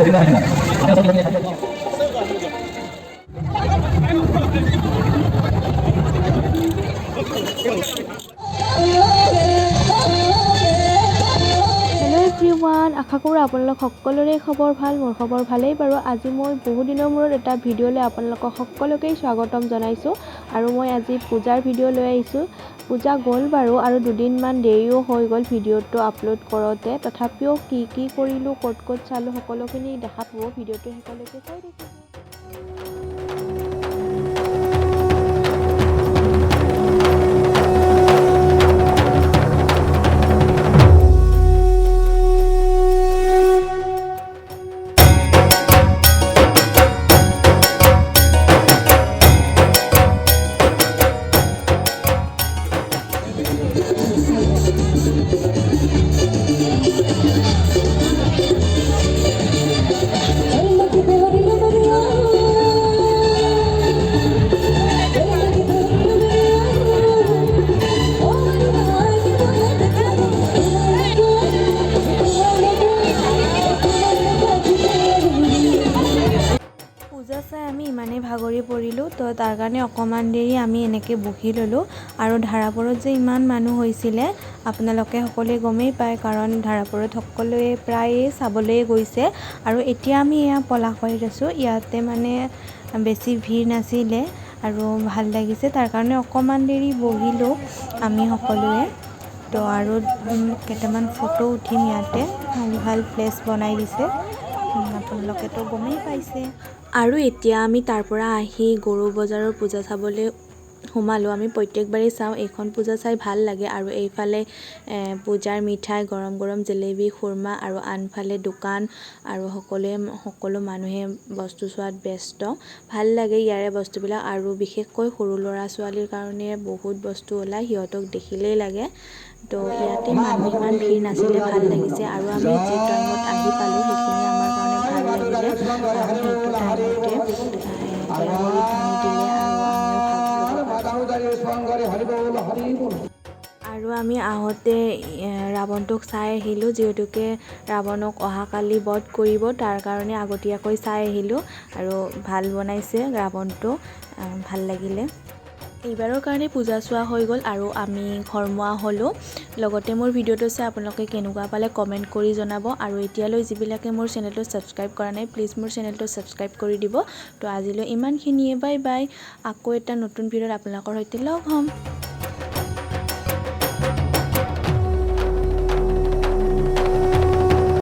Everyone, আশা কৰোঁ আপোনালোক সকলোৰে খবৰ ভাল। মোৰ খবৰ ভালেই বাৰু। আজি মই বহু দিনৰ মূৰত এটা ভিডিঅ' লৈ আপোনালোকক সকলোকেই স্বাগতম জনাইছোঁ। আৰু মই আজি পূজাৰ ভিডিঅ' লৈ আহিছোঁ। পূজা গ'ল বাৰু আৰু দুদিনমান দেৰিও হৈ গ'ল ভিডিঅ'টো আপলোড কৰোঁতে। তথাপিও কি কৰিলোঁ, ক'ত চালোঁ সকলোখিনি দেখা পাব। ভিডিঅ'টো শেষলৈকে চাই থাকিব। পূজা চাই আমি ইমানেই ভাগৰি পৰিলোঁ, তো তাৰ কাৰণে অকণমান দেৰি আমি এনেকৈ বহি ল'লোঁ। আৰু ধাৰাপুৰত যে ইমান মানুহ হৈছিলে আপোনালোকে সকলোৱে গমেই পায়, কাৰণ ধাৰাপুৰত সকলোৱে প্ৰায়ে চাবলৈ গৈছে। আৰু এতিয়া আমি এয়া পলাশবাৰীত আছোঁ। ইয়াতে মানে বেছি ভিৰ নাছিলে আৰু ভাল লাগিছে, তাৰ কাৰণে অকণমান দেৰি বহিলোঁ আমি সকলোৱে। তো আৰু কেইটামান ফটো উঠিম ইয়াতে। ভাল প্লেচ বনাই দিছে, আপোনালোকেতো গমেই পাইছে। আৰু এতিয়া আমি তাৰ পৰা আহি গৰু বজাৰৰ পূজা চাবলৈ সোমালোঁ। আমি প্ৰত্যেকবাৰেই চাওঁ, এইখন পূজা চাই ভাল লাগে। আৰু এইফালে পূজাৰ মিঠাই, গৰম গৰম জেলেবি, খুৰমা, আৰু আনফালে দোকান আৰু সকলো মানুহে বস্তু চোৱাত ব্যস্ত। ভাল লাগে ইয়াৰে বস্তুবিলাক, আৰু বিশেষকৈ সৰু ল'ৰা ছোৱালীৰ কাৰণে বহুত বস্তু ওলায়, সিহঁতক দেখিলেই লাগে। তো ইয়াতে মানুহ ইমান ভিৰ নাছিলে, ভাল লাগিছে। আৰু আমি যি টাইমত আহি পালোঁ সেইখিনি আমাৰ কাৰণে ভাল লাগিলে। আৰু সেইটো টাইমতে পেৰামৰি ধ্বনি দিলে আৰু আমি আহোঁতে ৰাৱণটোক চাই আহিলোঁ, যিহেতুকে ৰাৱণক অহাকালি বধ কৰিব, তাৰ কাৰণে আগতীয়াকৈ চাই আহিলোঁ। আৰু ভাল বনাইছে ৰাৱণটো, ভাল লাগিলে। এইবাৰৰ কাৰণে পূজা চোৱা হৈ গ'ল আৰু আমি ঘৰমুৱা হ'লোঁ। লগতে মোৰ ভিডিঅ'টো চাই আপোনালোকে কেনেকুৱা পালে কমেণ্ট কৰি জনাব। আৰু এতিয়ালৈ যিবিলাকে মোৰ চেনেলটো ছাবস্ক্ৰাইব কৰা নাই, প্লিজ মোৰ চেনেলটো ছাবস্ক্ৰাইব কৰি দিব। তো আজিলৈ ইমানখিনিয়ে, বাই বাই। আকৌ এটা নতুন ভিডিঅ'ত আপোনালোকৰ সৈতে লগ হ'ম।